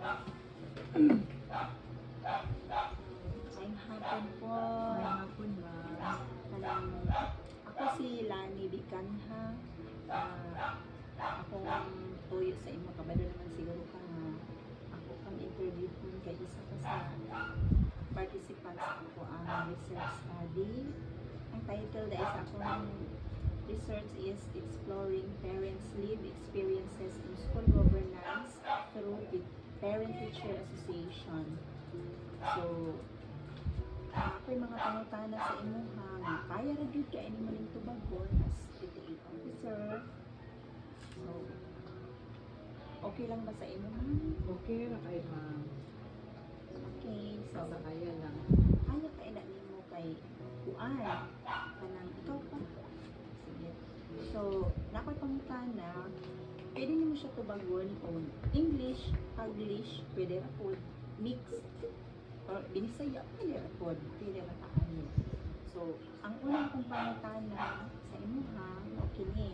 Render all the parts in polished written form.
Ngayong hapon po. Ngayong hapon, ma'am. Kanang, ako si Lani Bicanha. Akong tuyo sa imo. Kabalo naman siguro ka nga. Ako kang interview ko kay isa ka sa participants ako ang research study. Ang title dahil sa akong research is Exploring Parents' Lived Experiences in School Governance through Parent-Teacher Association. So, ako'y mga pangutana sa imuha nga kaya ra gyud kay ani maning tubagon as PTA officer. So, okay lang ba sa imo, ma'am? Okay na kayo, ma'am. Okay, so Sasakaya lang. kaya ka ina nimo kay kuan kanang ikaw pa. Sige. So, nakoy pangutana, pwede nimo siya tubagon on English, Taglish, pwede ra pod mixed or Binisaya, pwede ra pod, pwede ra kaayo. So, ang unang kong pangutana sa imuha mao kini.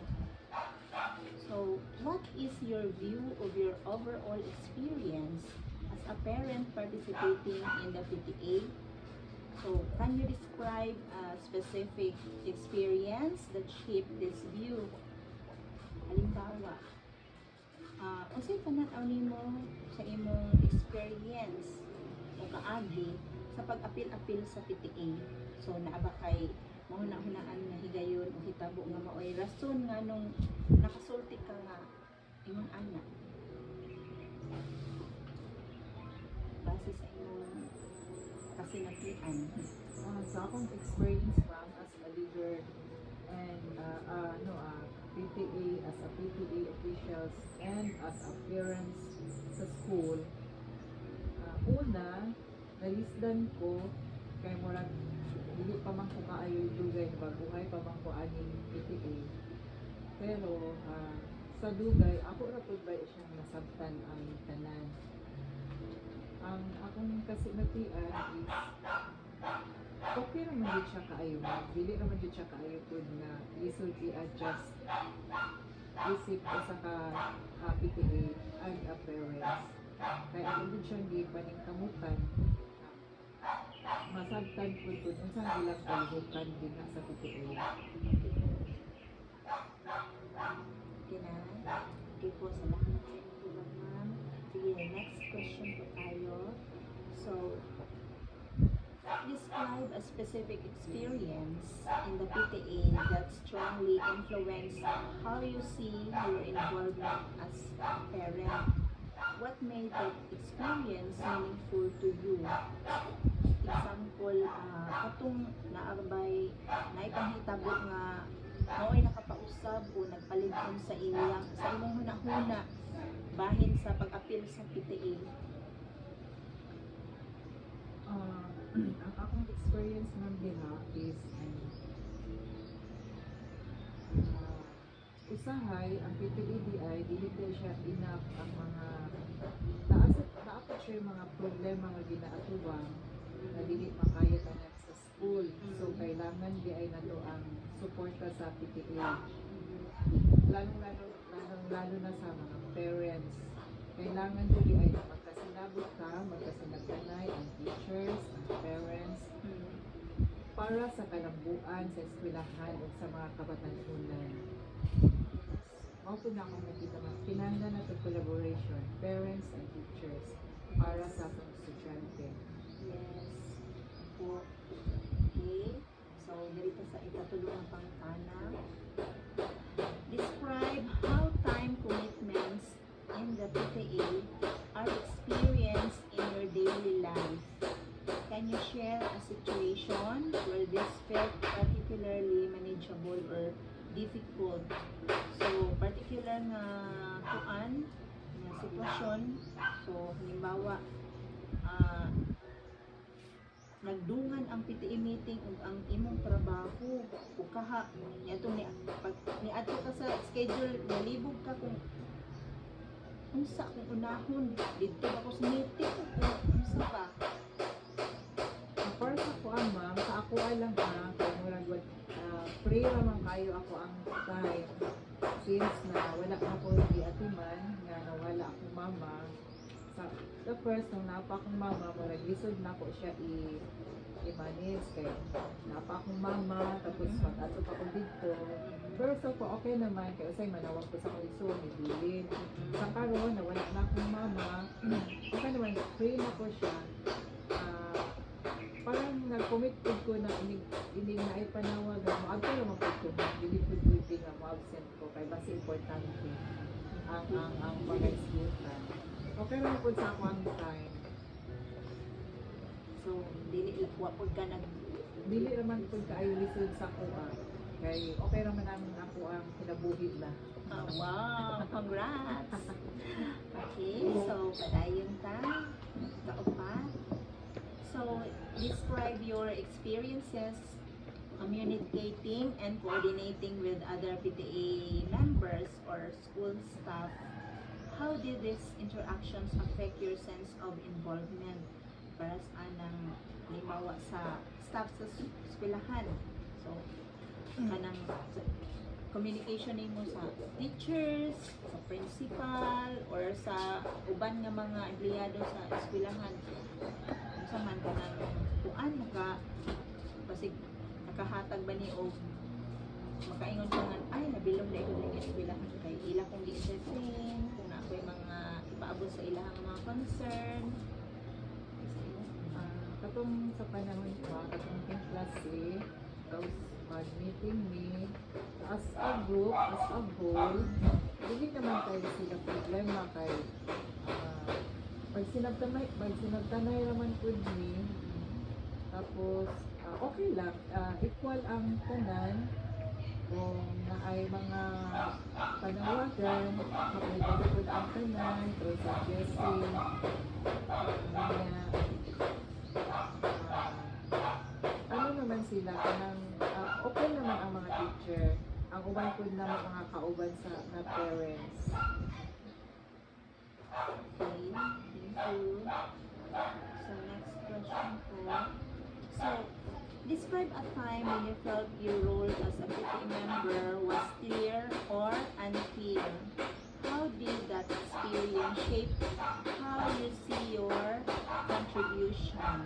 So, what is your view of your overall experience as a parent participating in the PTA? So, can you describe a specific experience that shaped this view? Halimbawa, unsay pananaw nimo sa imong experience o kaagi sa pag-apil-apil sa PTA? So, naaba kay mahuna-hunaan nga higayon o hitabo nga maoy rason nga nung nakasulti ka nga imong anak base sa imong kasinatian. Sa akong experience, ma'am, as a leader and PTA, as a PTA officials and as a parents sa school, una, nalisdan ko kay murag dili pa man ko kaayo dugay na baguhay pa man ko aning PTA. Pero sa dugay, ako ra pud ba siyang nasabtan ang tanan. Ang akong kasinatian is okay naman din siya kaayo. Dili naman din siya kaayo pud nga lisod i-adjust isip usa ka PTA and a parents. Kaya ako din siyang gipaningkamutan masabtan po po unsang ilang kalihukan din na sa PTA. Okay po, salamat sa inyo, ma'am. Sige, next question po tayo. So, describe a specific experience in the PTA that strongly influenced how you see your involvement as a parent. What made that experience meaningful to you? Example, katong naarbay naipanghitabo nga mao'y nakapausab o nagpaligton sa imong hunahuna bahin sa pag-apil sa PTA. Ang akong experience ng diha is usahay ang PPEDI dili kay siya enough ang mga naapot siya yung mga problema nga ginaatubang na dili makaya tanan sa school. So kailangan di ay nato ang suporta sa PTA. Lalo na sa mga parents. Kailangan dili ay magkasinabot ka, magkasinagtanay ang teachers, ang parents, para sa kalambuan sa eskwelahan o sa mga kabatanunan. Mao po na akong nakita mga kinahanglan na collaboration, parents and teachers, para sa atong estudyante. Yes. Po. Okay. So, dito sa ikatulong ng pangtana. Describe how time commitments in the PTA are experienced in your daily life. Can you share a situation where this felt particularly manageable or difficult? So, particular na kuan, na sitwasyon. So, halimbawa, nagdungan ang PTA meeting ug ang imong trabaho ug kaha niadto niadto ka sa schedule nalibog ka kung unsa kung unahon didto ako sa meeting o unsa ba. Para sa ako ma'am, sa ako lang kay murag free naman kayo ako ang time since na wala na ko giatiman nga nawala ako mama sa the first nung napa akong mama mo naglisod na ko siya i-manage kay napa akong mama tapos mag-ato pa ko dito. Pero so po okay naman kay usay manawag ko sa kalisod ni Bilin. Sa karon nawala na akong mama. Okay naman free na ko siya. Parang nag-commit ko na inig na ipanawag mo agto naman ko dili pud nga mo absent ko kay basi importante ang mga isgutan. Okay lang po sa ako ang time. So, dili wa pud ka nag Dili naman po kaayo lisod sa kuha. Kay okay naman ang ako ang kinabuhi na. wow, congrats. Okay, so padayon ta. Kaupat. So, describe your experiences communicating and coordinating with other PTA members or school staff. How did these interactions affect your sense of involvement para sa anang limawa sa staff sa eskwelahan? So, kanang communication nimo sa teachers, sa principal, or sa uban nga mga empleyado sa eskwelahan. Unsa man kanang kuan basig nakahatag ba ni og makaingon ka nga ay nabilong na ito ng eskwelahan kay ila kung di-entertain kung na ako'y mga ipaabot sa ilahang mga concern. Katong sa panahon ko, katong king klase, tapos mag-meeting me, as a group, as a whole, hindi naman tayo sila problema kay pag sinabtanay naman po me, tapos okay lang, equal ang tanan, kung naay mga panawagan, makaibagod ang tanan, or suggesting, ano naman sila, kanang okay naman ang mga teacher, ang uban po na mga kauban sa na parents. Okay, thank you. So next question po. So, describe a time when you felt your role as a PTA member was clear or unclear. How did that experience shape how you see your contribution?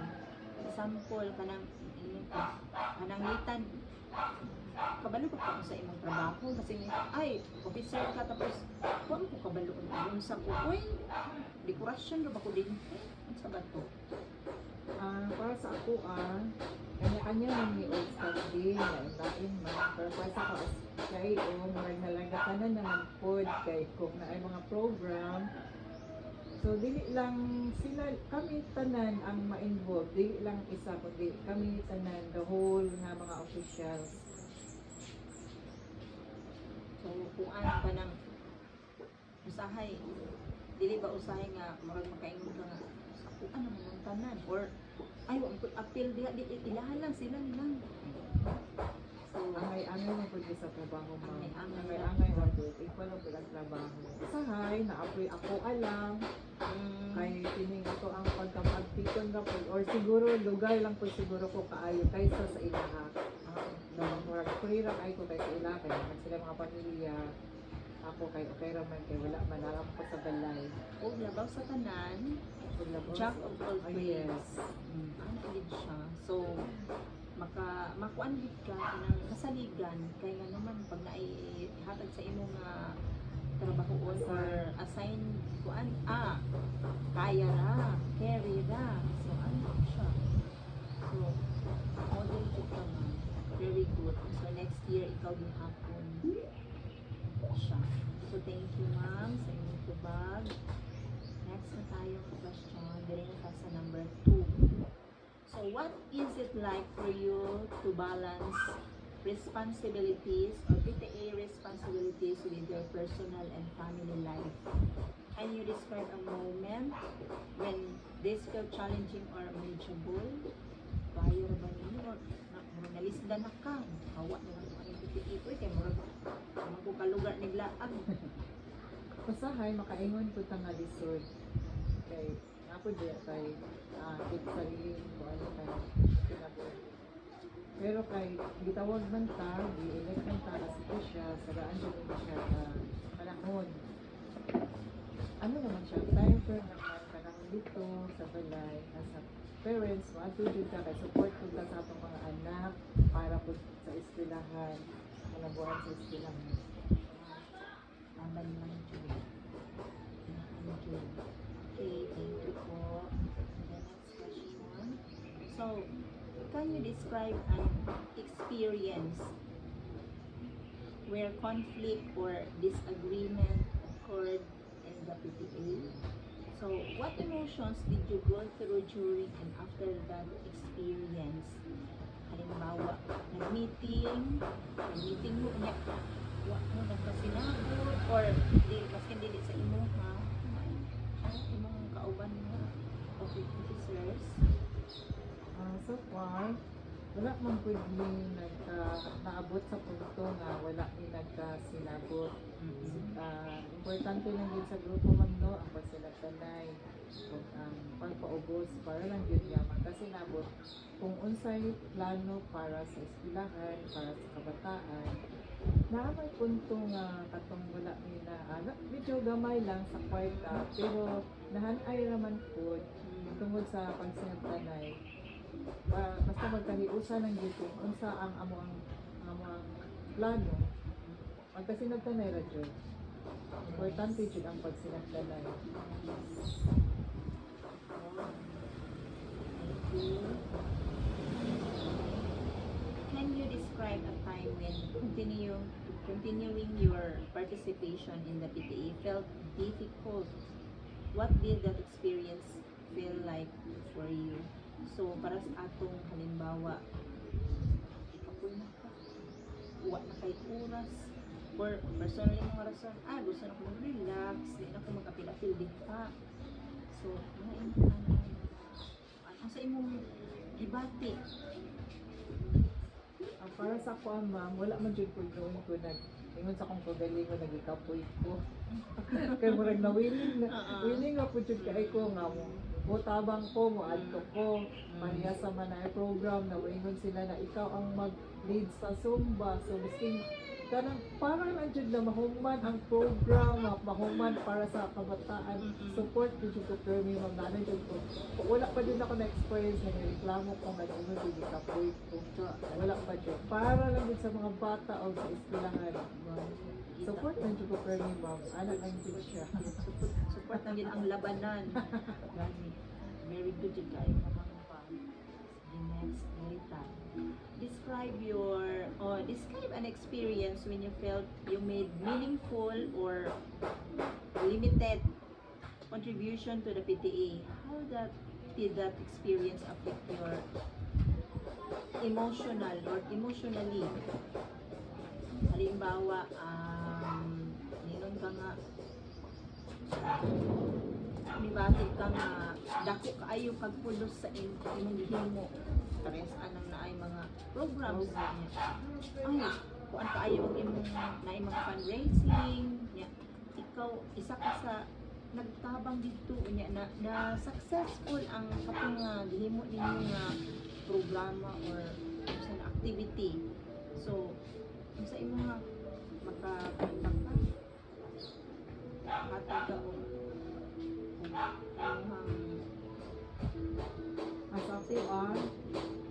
Example, kanang litan, kabalo ko pa sa imong trabaho kasi ay, officer ka tapos kung ko kabalo ang sa ko, uy, dekorasyon ba ko din? Ang sa bato. Para sa ako, kanya-kanya man ni old staff din, lain man. Pero para sa ako, kay murag nalaga ka na naman pod, kay kung na ay mga program. So, dili lang sila, kami tanan ang ma-involve, dili lang isa, kundi kami tanan, the whole nga mga officials. So, kung ano ka ng usahay, dili ba usahay nga murag makaingon ka nga sa kung ano man ang tanan or ay wa ko appeal diha di ilahan lang sila nilang. So, Angay-angay na po sa trabaho mo. Angay-angay Angay na po. Ikaw lang po ang trabaho. Usahay, naapoy ako alam. Kay tining ako ang pagkamagtikon na po. Or siguro, lugar lang po siguro ko kaayo kaysa sa ilaha. Murag free ra kay ko kay sa ilaha. Kaya naman sila mga pamilya. Ako kay okay raman kay wala manaram ko sa balay. og labaw sa tanan, jack of all Yes. trades. Ang gid siya. So, makuan gid ka ng kasaligan kay nga naman pag naay hatag sa imo nga trabahoon or assign kuan kaya ra, carry ra. So ano siya. So model gid ka man. Very good. So next year ikaw gihapon siya. So thank you ma'am sa inyong tubag. Next na tayong question. Dili na ta sa number 2. So, what is it like for you to balance responsibilities or PTA responsibilities with your personal and family life? Can you describe a moment when this felt challenging or manageable? Bayo ra ba ninyo? Or nalisdan na ka? Hawa na lang ang PTA ko. Kaya murag ko kalugar niglaag. Pasahay, makaingon po nga lisod. Kay, ako diya kay kit sarili ko ano kay kinabuhi. Pero kay gitawag man ta, di-elect man ta kasi ko siya, sagaan siya din siya panahon. Ano naman siya, time for naman panahon dito sa balay as a parents matudyo ka kay support ko ka sa atong mga anak para po sa eskwelahan malabuan sa eskwelahan. Laban lang dyan. Okay, thank you po. The next question. So, can you describe an experience where conflict or disagreement occurred in the PTA? So, what emotions did you go through during and after that experience? Halimbawa, nag-meeting mo niya, wa mo nagkasinabot, or maskin dili sa imuha, imong kauban mo, officers. So far, wala man pud mi naabot sa punto nga wala mi nagkasinabot. Importante lang yun sa grupo man no, ang pagsinagtanay kung ang pagpaubos para lang yun nga magkasinabot kung unsay plano para sa eskwelahan, para sa kabataan. Naamay punto nga katong wala mi na medyo gamay lang sa kwarta pero nahanay raman po tungod sa pagsinagtanay. Basta magkahiusa ng dito unsa ang among plano magkasinagtanay ra jud. Importante jud ang pagsinagtanay. Can you describe a time when continuing your participation in the PTA felt difficult? What did that experience feel like for you? So, para sa atong halimbawa, ikapoy na ka, uwa na kay oras, or personally mga rason, gusto na ko mag-relax, di na ko mag-apil-apil din ka. So, ano sa imong gibati? Para sa ako ma'am, wala man jud ko doon ko ingon sa akong kagalingon nagikapoy ko. Kay murag na willing nga pud jud kay ko nga mo tabang ko mo adto ko pahiya sa manay program na ingon sila na ikaw ang mag-lead sa Zumba. So bising kanang para lang jud na mahuman ang program, mahuman para sa kabataan. Support jud ko pero may mga jud ko. Wala pa din ako na experience na reklamo ko nga ingon jud kapoy ko. Wala pa jud. Para lang jud sa mga bata o sa eskwelahan. Support lang jud ko pero may ma'am. Anak lang jud siya. Support lang din ang labanan. Very good jud kayo mamang pa. The next data. Describe an experience when you felt you made meaningful or limited contribution to the PTA. How did that experience affect your emotionally? Halimbawa, ninon ka nga mibatid ka nga dako kaayo kag pulos sa imong gihimo. Parehas anang naay mga programs niya. Kuan kaayo ang imong naay mga fundraising niya. Ikaw isa ka sa nagtabang dito niya na successful ang katong gihimo ninyo nga programa or sa activity. So, sa imong makakontak ka hatag ka mo As ako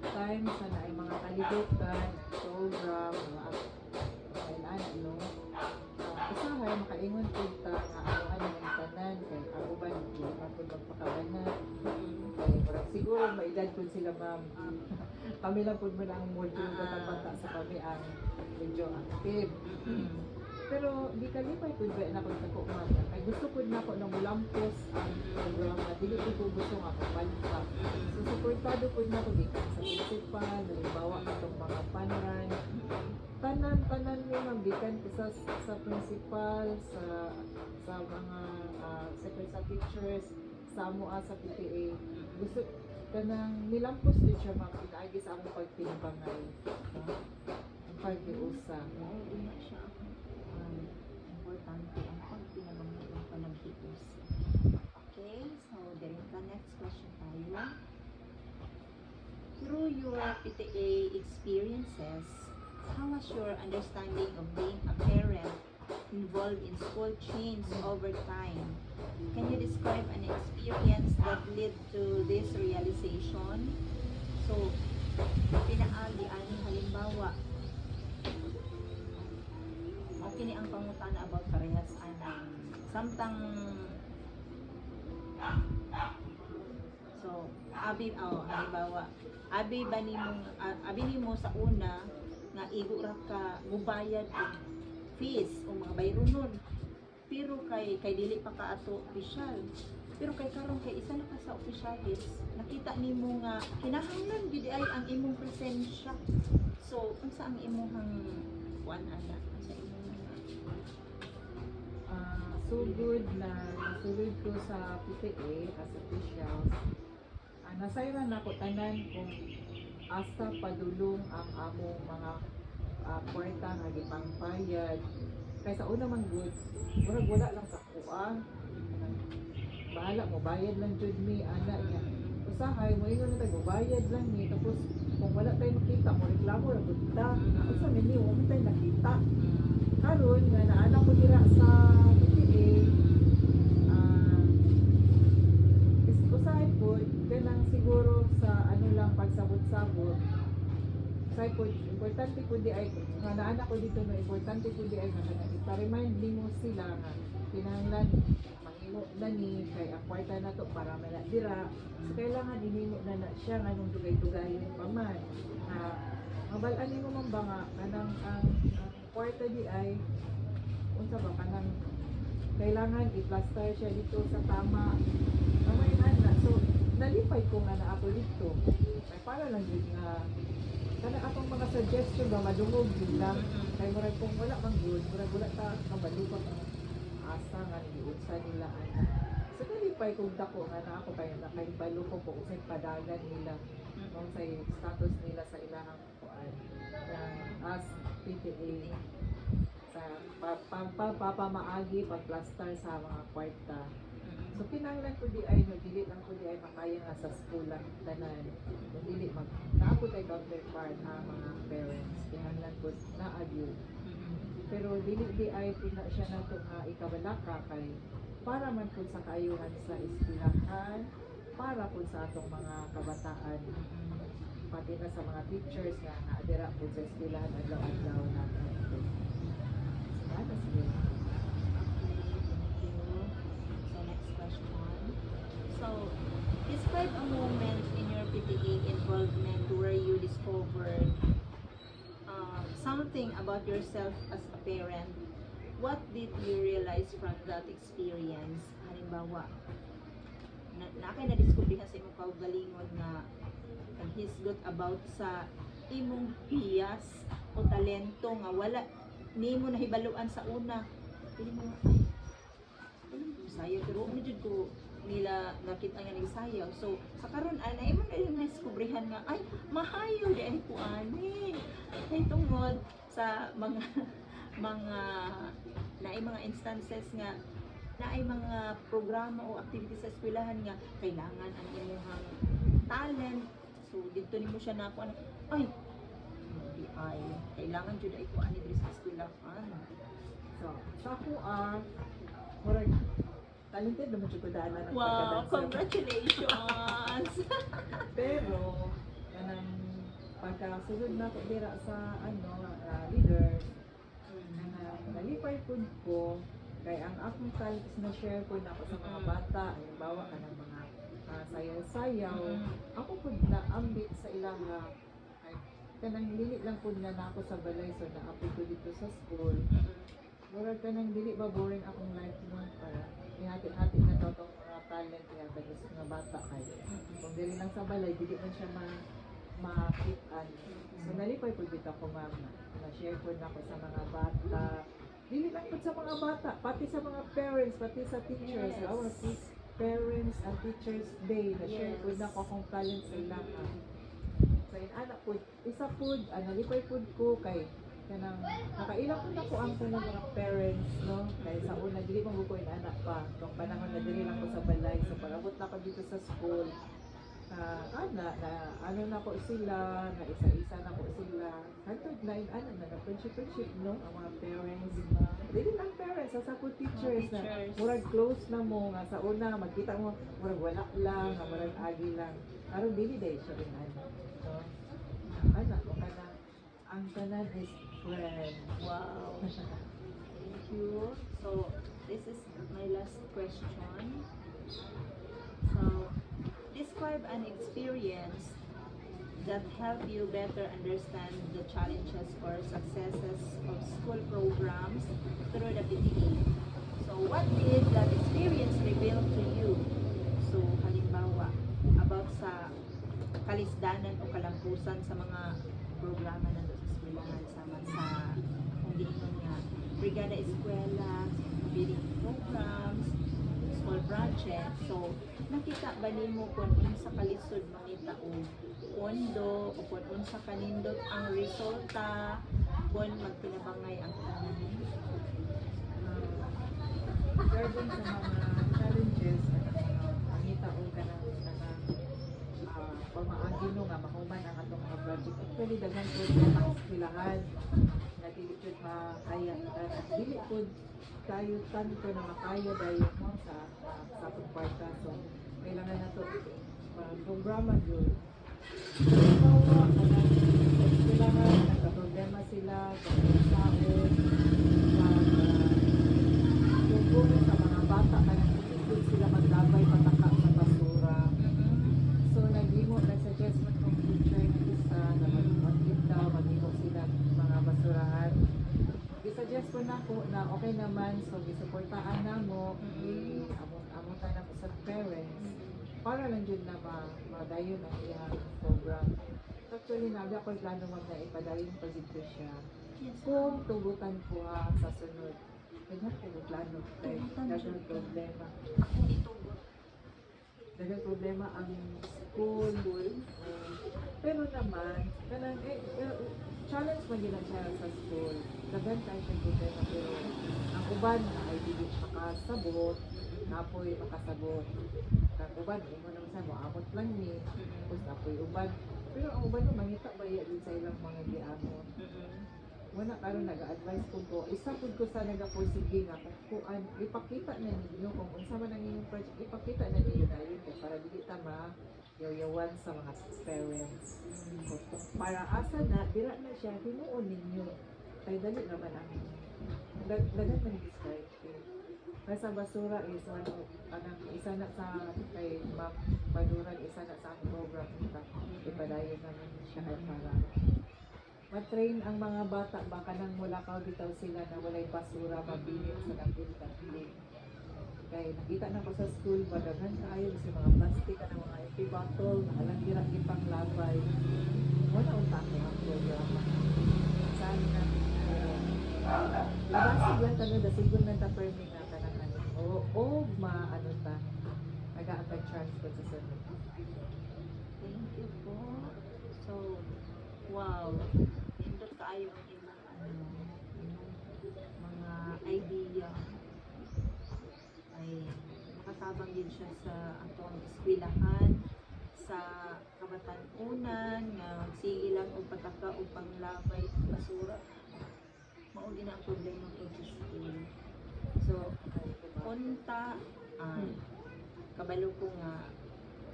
time sa na ay mga kalibutan, program, mga kailangan, no? Usahay, makaingon po ta nga anuhan ng tanan, kay ako ba, hindi ako magpakabanan. Kaya siguro, maedad po sila, ma'am. Kami lang po mo lang module ko bata sa kami ang medyo active. Pero di kalipay po ba na ko ma'am. Ay gusto po na ako ng mulampos ang programa. Dili ko gusto nga pagbalita. So supportado po na ako dito sa principal, halimbawa itong mga panran. Tanan ni ma'am, gikan sa principal, sa mga sa teachers, sa MOA, sa PTA. Gusto kanang nilampos din siya ma'am, inaagi sa akong pagtinibangay. Ang pag-iusa. Una siya importante ang pagtinabangay ng panaghitos. Okay, so there is the next question tayo. Through your PTA experiences, how has your understanding of being a parent involved in school changed over time? Can you describe an experience that lead to this realization? So, pinaagi ani halimbawa, okay ni ang pangutana about parehas anang samtang so halimbawa abi nimo sa una nga igo ra ka mubayad og fees o mga bayronon pero kay dili pa ka ato opisyal pero kay karon kay isa na ka sa opisyalis nakita nimo nga kinahanglan gid ay ang imong presensya so unsa ang imong kuan ana sa imong Sugod na nasulod ko sa PTA as officials. Nasayran ako tanan kung asa padulong ang among mga kwarta nga gipangbayad. Kay sa una man good, murag wala lang sa kuha. Bahala mo bayad lang jud mi ana niya. Usahay mo ingon na tayo bayad lang ni tapos kung wala tayo makita mo reklamo ra pud ta. Ako sa nini wa man tayo nakita. Karon nga naana ko dira sa PTA usahay po ganang siguro sa ano lang pagsabot-sabot usahay po importante po di ay nga naana ko dito no importante po di ay nga ipa-remind mo sila nga kinahanglan manghimo na ni kay ang kwarta na to para may dira so kailangan inimo na siya nga nung dugay-dugayon pa man mabalaan nimo man ba nga kanang ang kwarta di ay unsa ba kanang kailangan i-plaster siya dito sa tama may ana so nalipay ko nga na ako dito ay para lang yun nga kana atong mga suggestion ba madungog yun lang kay murag kung wala man good murag wala ta kabalo pa ang asa nga niutsa nila ana so nalipay kong dako nga na ako kaya nakaibalo ko kung usay padagan nila kung sa status nila sa ilahang kuan as PTA sa papamaagi pagplaster sa mga kwarta. So kinahanglan ko di ay dili lang ko di ay makaya nga sa school lang tanan. Dili naapod ay counterpart mga parents. Kinahanglan ko na-agyo. Pero dili di ay pina siya nato nga ikabalaka kay para man pud sa kaayuhan sa eskwelahan, para pud sa atong mga kabataan. Pati na sa mga teachers nga naadira pud sa eskwelahan adlaw-adlaw natin. Okay, thank you. So next question. So, describe a moment in your PTA involvement where you discovered something about yourself as a parent. What did you realize from that experience? Halimbawa, nakay na-discover ka sa imong kaugalingon nga hisgot about sa imong hiyas o talento nga wala nimo nahibaluan sa una pili mo ay sayaw pero medyo ko nila nakita nga nagsayaw so sa karon ay mo na yung diskubrihan nga ay mahayo di ay kuani ay tungod sa mga naay mga instances nga naay mga programa o activities sa eskwelahan nga kailangan ang imong talent so dito nimo siya na ako ay ay kailangan jud ay kuan diri sa eskwelahan. So, sa ako murag talented naman jud ko daanan ang Wow, pagka-dancer. congratulations. Pero kanang pagkasulod na ko dira sa leader nalipay pud ko kay ang akong talents na share ko na ako sa mga bata halimbawa kanang mga sayaw-sayaw ako pud na ambit sa ilaha kanang dili lang pud nga nako sa balay so naapod ko dito sa school murag kanang dili ba boring akong life no para ihati-hati na to tong mga talent nga gusto nga bata kay kung dili lang sa balay dili man siya makit-an so nalipay pud dito ko ma'am na share pud nako sa mga bata dili lang pud sa mga bata pati sa mga parents pati sa teachers our parents and teachers day na share pud nako akong talent sa ilaha sa anak po, isa po, nalipay po ko kay kanang nakailang po na ko ang kanang mga parents, no? Kaya sa una, dili mo ko anak pa. Kung panahon na dili lang ko sa balay, so pag-abot na ko dito sa school, ano na ko sila, na isa-isa na ko sila. Hantod na friendship no, ang mga parents. Dili lang parents, sa po teachers na teachers. murag close na mo, nga sa una, magkita mo, murag wala lang, nga murag agi lang. Aron dili day siya rin ano. So, anak ko kana, ang tanan is friend. Wow. Thank you. So, this is my last question. So, describe an experience that helped you better understand the challenges or successes of school programs through the PTE. So, what did that experience reveal to you? So, halimbawa, about sa kalisdanan o kalampusan sa mga programa na sa eskwelahan sama sa kung giingon nga Brigada Eskwela, feeding programs, school project. So, nakita ba nimo kung unsa kalisod mangita og pondo o kung unsa kanindot ang resulta kung magtinabangay ang tanan? Regarding sa mga challenges, mangita o kanang pamaagi no nga mahuman ang atong mga project. Actually, daghan po sa eskwelahan na dili po makaya. Dili po kayo tanto na makaya dahil mo sa atong kwarta. So, kailangan na to programa yun. Halimbawa, eskwelahan, nagka-problema sila, pag-usaon, tungkol sa mga bata, kanang ikot sila maglabay pataka sa basura. So, nag-suggest mo itong teacher na isa na mag-admit daw, mag-imo sila mga basurahan. I-suggest ko na ko na okay naman, so gisuportaan na mo, amon tayo na po sa parents, para lang yun na madayon ang iyang program. Actually, nabi ako plano mag na ipadayon pa dito siya. Yes. Kung tugutan ko sa sunod, ganyan ko plano. Dagang problema. Ako itugot. Dagang problema ang school. Pero naman, challenge man yun siya sa school. Dagan tayo siya problema, pero ang uban na ay dili makasabot, napoy makasabot. Ang uban, mo naman sa mo, amot lang ni, tapos napoy uban. Pero ang uban no, mangita ba yun sa ilang mga giamon. Wala karon nag-advise ko, isa pud ko sa nagapursige nga kung ipakita na ninyo kung unsa man ang inyong project, ipakita na ninyo dayon kay para dili ta yawan sa mga parents. Para asa na dira na siya hinuon ninyo. Kay dali naman ang dagat man describe. Sa basura is isa na sa kay Ma'am Baduran, isa na sa akong program nita. Ipadayon naman siya kay para matrain ang mga bata, baka nang mulakaw bitaw sila na walay basura, mabilin sa napilit. Kaya nakita na ko sa school, badagan tayo sa mga plastic na mga empty bottle, nakalang ipang labay. Wala ang tako ang programa. Saan na, labasig lang tanong, dasigon na ta-permit na kanang o maano ta, nag-a-apply transfer sa sunod. Thank you po. So, wow. Nindot kaayo ang ilang mga idea. Ay makatabang din siya sa atong eskwelahan sa kabatan-unan nga sige lang og pataka o panglabay basura. Mao gina ang problema ko sa school. So, unta kabalo ko nga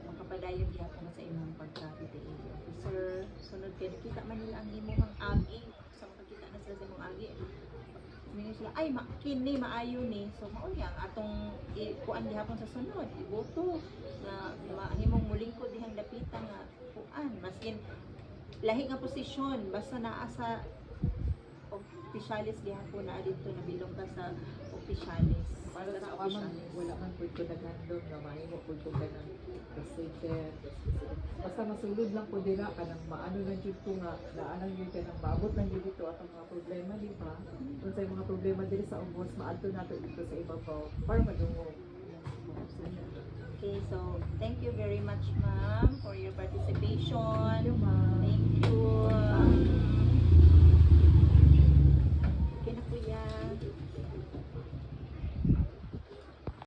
makapadayon gyapon sa imong pagka-PTA officer. Sunod kay nakita man nila ang imong agi, sa makakita na sila sa imong agi. Mingon sila, ay kini maayo ni. So mao yang atong kuan gihapon sa sunod, iboto na mahimong mulingkod dihang dapitan nga kuan maskin lahi nga posisyon basta naa sa opisyalis gihapon na dito nabilong ka sa opisyalis. Para sa amang wala man pud ko naghandog na mahimo pud ko kanang president. Basta masulod lang po dira kanang maano lang jud ko nga naalang yun kanang maabot lang jud dito atong mga problema di ba? Kung sa mga problema diri sa ubos maadto nato dito sa ibabaw para madungog. Okay, so thank you very much ma'am